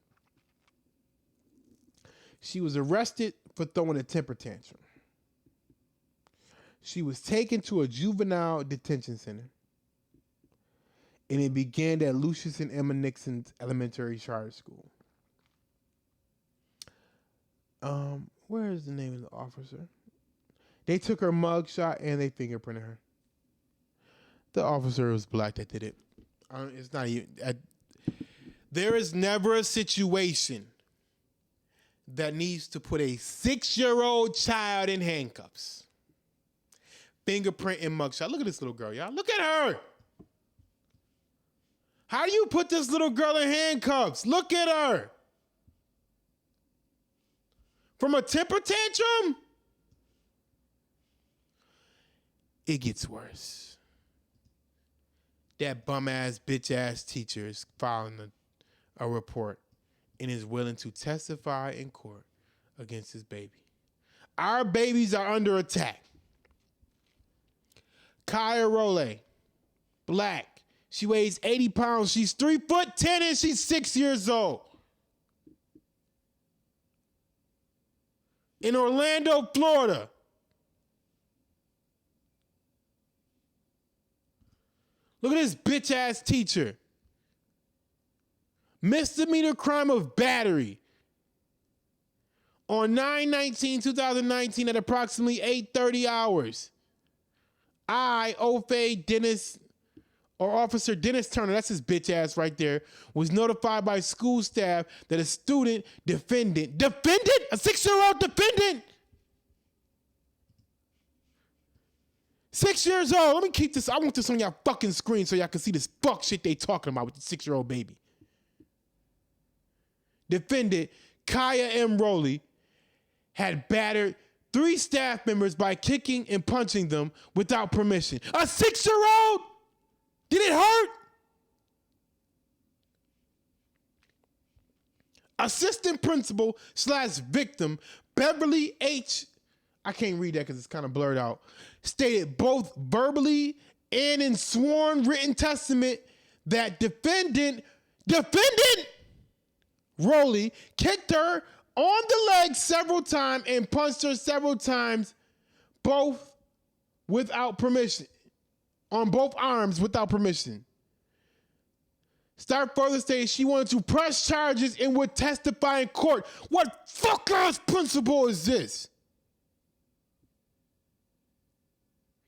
She was arrested for throwing a temper tantrum. She was taken to a juvenile detention center. And it began at Lucius and Emma Nixon's elementary charter school. Where is the name of the officer? They took her mugshot and they fingerprinted her. The officer was black that did it. It's not even. There is never a situation that needs to put a 6-year-old child in handcuffs. Fingerprint and mugshot. Look at this little girl, y'all. Look at her. How do you put this little girl in handcuffs? Look at her. From a temper tantrum? It gets worse. That bum-ass, bitch-ass teacher is filing a report and is willing to testify in court against his baby. Our babies are under attack. Kaya Role, black. She weighs 80 pounds. She's 3'10" and she's 6 years old. In Orlando, Florida. Look at this bitch-ass teacher. Misdemeanor crime of battery. On 9/19/2019 at approximately 8:30 hours, Officer Dennis Turner, that's his bitch ass right there, was notified by school staff that a student defendant, a 6-year-old defendant, 6 years old. Let me keep this. I want this on y'all fucking screen so y'all can see this fuck shit they talking about with the 6-year-old baby. Defendant Kaya M. Rowley had battered 3 staff members by kicking and punching them without permission. A 6-year-old? Did it hurt? Assistant principal / victim Beverly H. I can't read that because it's kind of blurred out. Stated both verbally and in sworn written testament that defendant Rowley kicked her on the leg several times and punched her several times, both without permission. On both arms without permission. Start further stating she wanted to press charges and would testify in court. What fuck-ass principle is this?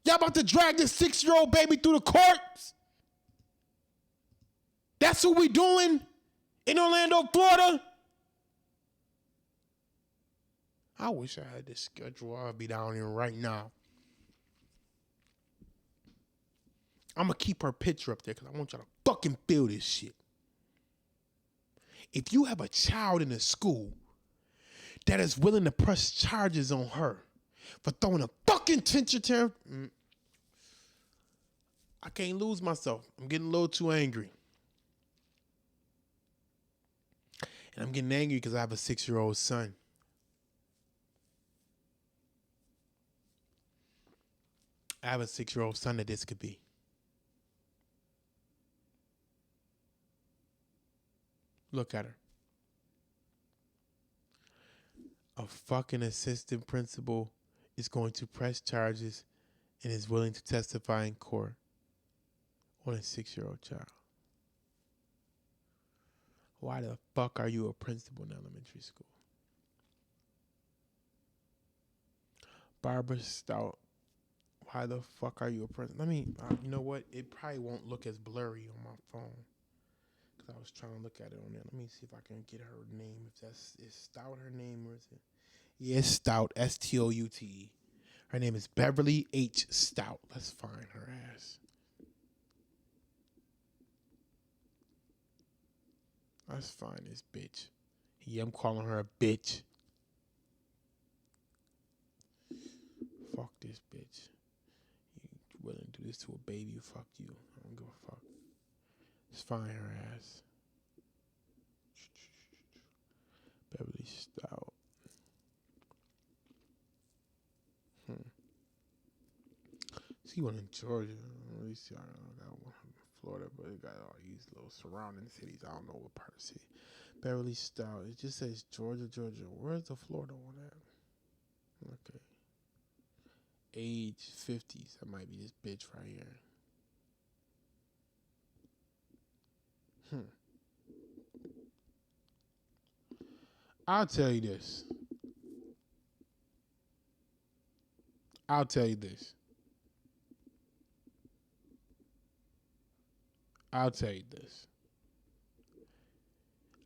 Y'all about to drag this 6-year-old baby through the courts? That's what we doing in Orlando, Florida? I wish I had this schedule. I'd be down here right now. I'm going to keep her picture up there because I want y'all to fucking feel this shit. If you have a child in a school that is willing to press charges on her for throwing a fucking temper tantrum, I can't lose myself. I'm getting a little too angry. And I'm getting angry because I have a 6-year-old son. I have a 6-year-old son that this could be. Look at her. A fucking assistant principal is going to press charges and is willing to testify in court on a 6-year-old child. Why the fuck are you a principal in elementary school? Barbara Stout. Why Why the fuck are you a princess? You know what? It probably won't look as blurry on my phone. Because I was trying to look at it on there. Let me see if I can get her name. Is Stout her name or is it? Yeah, it's Stout. Stoute. Her name is Beverly H. Stout. Let's find her ass. Let's find this bitch. Yeah, I'm calling her a bitch. Fuck this bitch. You willing to do this to a baby? Fuck you. I don't give a fuck. Let's find her ass. Beverly Stout. See one in Georgia. At least I got one in Florida, but it got all these little surrounding cities. I don't know what part of the city. Beverly Stout. It just says Georgia. Where's the Florida one at? Okay. Age 50s. That might be this bitch right here. I'll tell you this.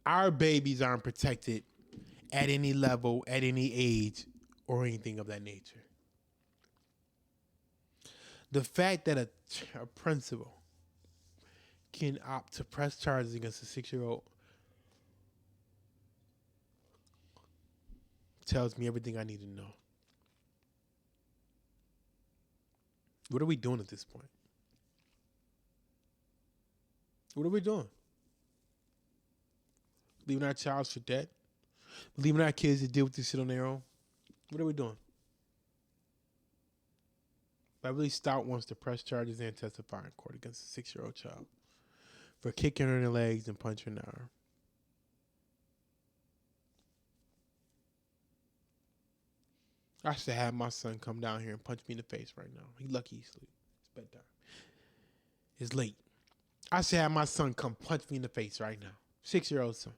Our babies aren't protected at any level, at any age, or anything of that nature. The fact that a principal can opt to press charges against a 6-year-old tells me everything I need to know. What are we doing at this point? What are we doing? Leaving our childs for dead? Leaving our kids to deal with this shit on their own? What are we doing? Beverly Stout wants to press charges and testify in court against a 6-year-old child for kicking her in the legs and punching her in the arm. I should have my son come down here and punch me in the face right now. He lucky he's asleep. It's bedtime. It's late. I should have my son come punch me in the face right now. 6-year-old son.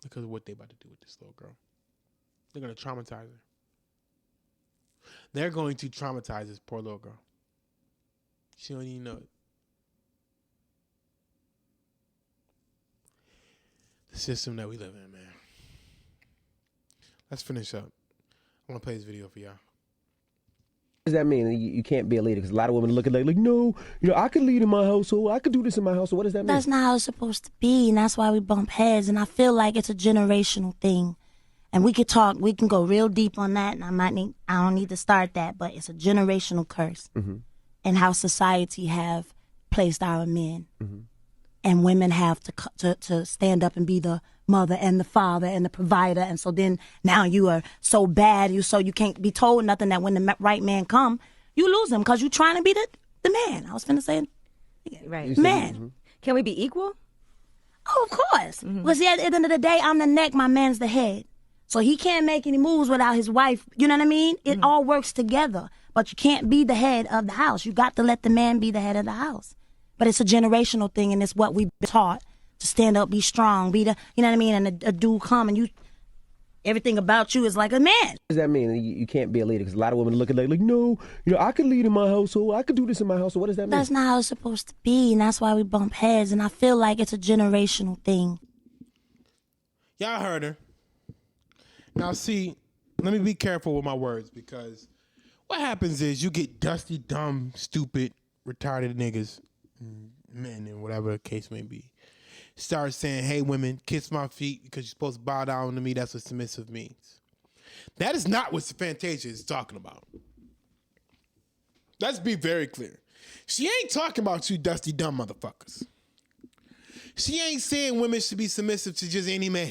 Because of what they about to do with this little girl. They're going to traumatize her. They're going to traumatize this poor little girl. She don't even know it. The system that we live in, man. Let's finish up. I want to play this video for y'all. What does that mean? You can't be a leader because a lot of women look at like, no, I could lead in my household. I could do this in my household. What does that mean? That's not how it's supposed to be, and that's why we bump heads. And I feel like it's a generational thing. And we can go real deep on that, and I don't need to start that, but it's a generational curse. Mm-hmm. And how society have placed our men. Mm-hmm. And women have to stand up and be the mother and the father and the provider. And so then now you are so bad, you can't be told nothing, that when the right man come, you lose him because you're trying to be the man. I was finna say, right, man. Mm-hmm. Can we be equal? Oh, of course. Mm-hmm. Because at the end of the day, I'm the neck, my man's the head. So he can't make any moves without his wife. You know what I mean? It all works together. But you can't be the head of the house. You got to let the man be the head of the house. But it's a generational thing, and it's what we've been taught to stand up, be strong, be the, you know what I mean? And a dude come and everything about you is like a man. What does that mean? You can't be a leader because a lot of women look at like, no, I could lead in my household. I could do this in my household. What does that mean? That's not how it's supposed to be, and that's why we bump heads. And I feel like it's a generational thing. Y'all heard her. Now, see, let me be careful with my words, because what happens is you get dusty, dumb, stupid, retarded niggas, men, and whatever the case may be, start saying, hey, women, kiss my feet because you're supposed to bow down to me. That's what submissive means. That is not what Fantasia is talking about. Let's be very clear. She ain't talking about you dusty, dumb motherfuckers. She ain't saying women should be submissive to just any man.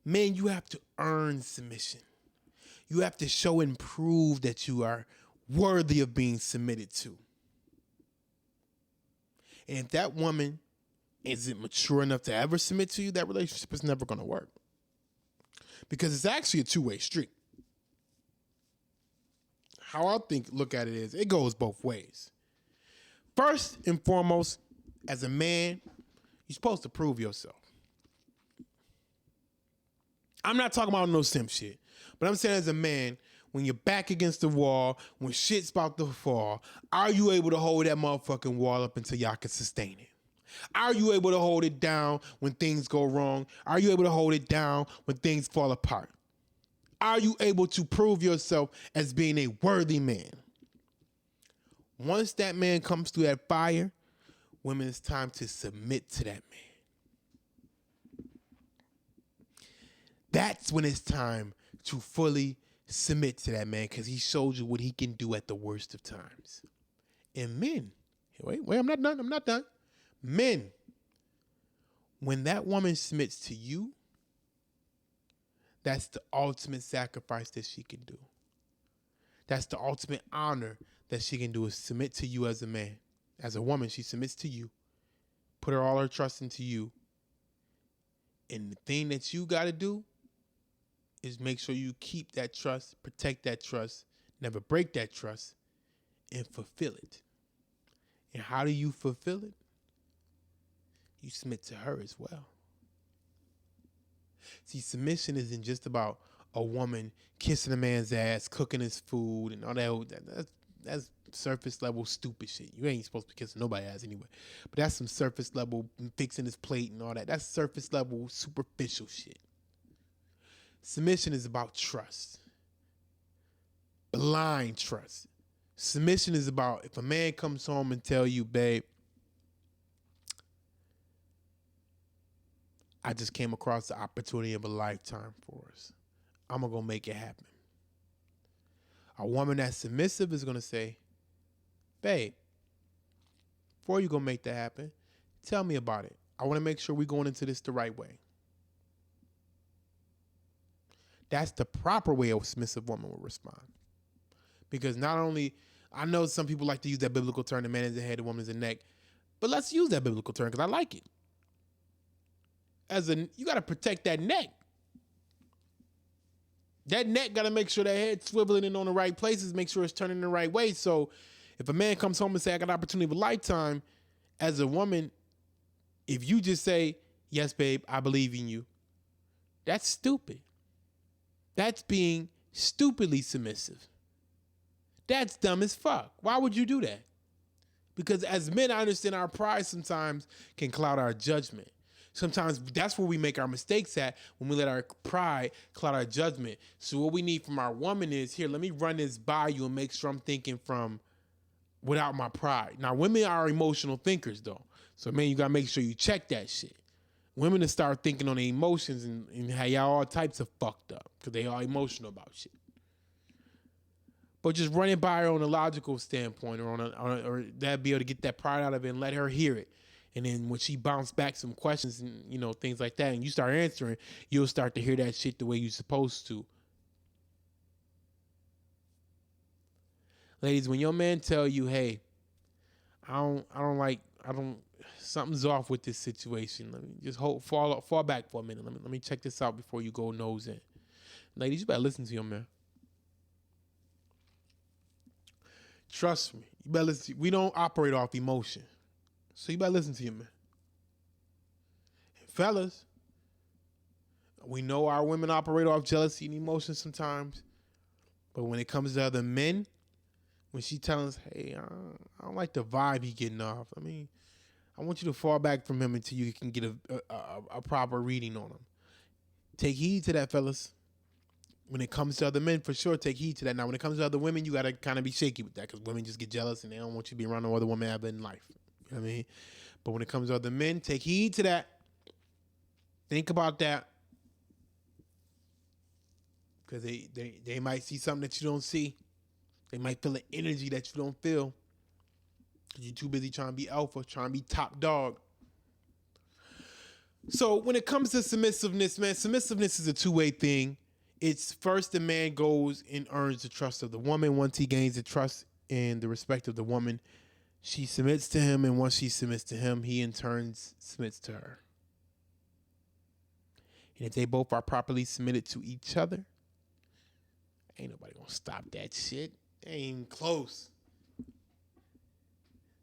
Men, you have to earn submission. You have to show and prove that you are worthy of being submitted to. And if that woman isn't mature enough to ever submit to you, that relationship is never going to work. Because it's actually a two-way street. How I look at it is, it goes both ways. First and foremost, as a man, you're supposed to prove yourself. I'm not talking about no simp shit, but I'm saying as a man, when you're back against the wall, when shit's about to fall, are you able to hold that motherfucking wall up until y'all can sustain it? Are you able to hold it down when things go wrong? Are you able to hold it down when things fall apart? Are you able to prove yourself as being a worthy man? Once that man comes through that fire, women, it's time to submit to that man. That's when it's time to fully submit to that man, because he shows you what he can do at the worst of times. And men, wait, I'm not done. Men, when that woman submits to you, that's the ultimate sacrifice that she can do. That's the ultimate honor that she can do, is submit to you as a man. As a woman, she submits to you, put all her trust into you. And the thing that you got to do is make sure you keep that trust, protect that trust, never break that trust, and fulfill it. And how do you fulfill it? You submit to her as well. See, submission isn't just about a woman kissing a man's ass, cooking his food, and all that. That's surface level stupid shit. You ain't supposed to be kissing nobody's ass anyway. But that's some surface level fixing his plate and all that. That's surface level superficial shit. Submission is about trust. Blind trust. Submission is about if a man comes home and tell you, babe, I just came across the opportunity of a lifetime for us. I'm going to go make it happen. A woman that's submissive is going to say, babe, before you go make that happen, tell me about it. I want to make sure we're going into this the right way. That's the proper way a submissive woman will respond. Because not only, I know some people like to use that biblical term, the man is the head, the woman is the neck, but let's use that biblical term because I like it. You got to protect that neck. That neck got to make sure that head's swiveling in on the right places, make sure it's turning the right way. So if a man comes home and say, I got an opportunity of a lifetime, as a woman, if you just say, yes, babe, I believe in you, that's stupid. That's being stupidly submissive. That's dumb as fuck. Why would you do that? Because as men, I understand our pride sometimes can cloud our judgment. Sometimes that's where we make our mistakes at, when we let our pride cloud our judgment. So what we need from our woman is, here, let me run this by you and make sure I'm thinking from without my pride. Now, women are emotional thinkers, though. So, man, you got to make sure you check that shit. Women to start thinking on their emotions and how y'all all types of fucked up because they are emotional about shit. But just run it by her on a logical standpoint or that'd be able to get that pride out of it and let her hear it. And then when she bounce back some questions and, things like that, and you start answering, you'll start to hear that shit the way you're supposed to. Ladies, when your man tell you, hey, something's off with this situation. Let me just fall back for a minute. Let me check this out before you go nose in. Ladies, you better listen to your man. Trust me. You better listen. We don't operate off emotion. So you better listen to your man. And fellas, we know our women operate off jealousy and emotion sometimes. But when it comes to other men, when she telling us, hey, I don't like the vibe he getting off. I mean, I want you to fall back from him until you can get a proper reading on him. Take heed to that, fellas. When it comes to other men, for sure, take heed to that. Now, when it comes to other women, you got to kind of be shaky with that because women just get jealous and they don't want you to be around no other woman ever in life. You know what I mean? But when it comes to other men, take heed to that. Think about that. Because they might see something that you don't see. They might feel an energy that you don't feel. Because you're too busy trying to be alpha, trying to be top dog. So when it comes to submissiveness, man, submissiveness is a two-way thing. It's first the man goes and earns the trust of the woman. Once he gains the trust and the respect of the woman, she submits to him, and once she submits to him, he in turn submits to her. And if they both are properly submitted to each other, ain't nobody gonna stop that shit. They ain't even close.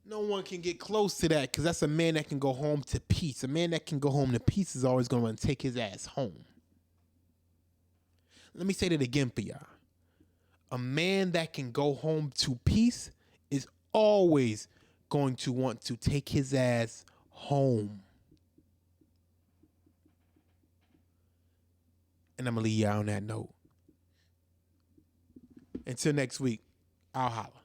No one can get close to that because that's a man that can go home to peace. A man that can go home to peace is always gonna want to take his ass home. Let me say that again for y'all. A man that can go home to peace is always going to want to take his ass home. And I'm going to leave you on that note. Until next week, I'll holla.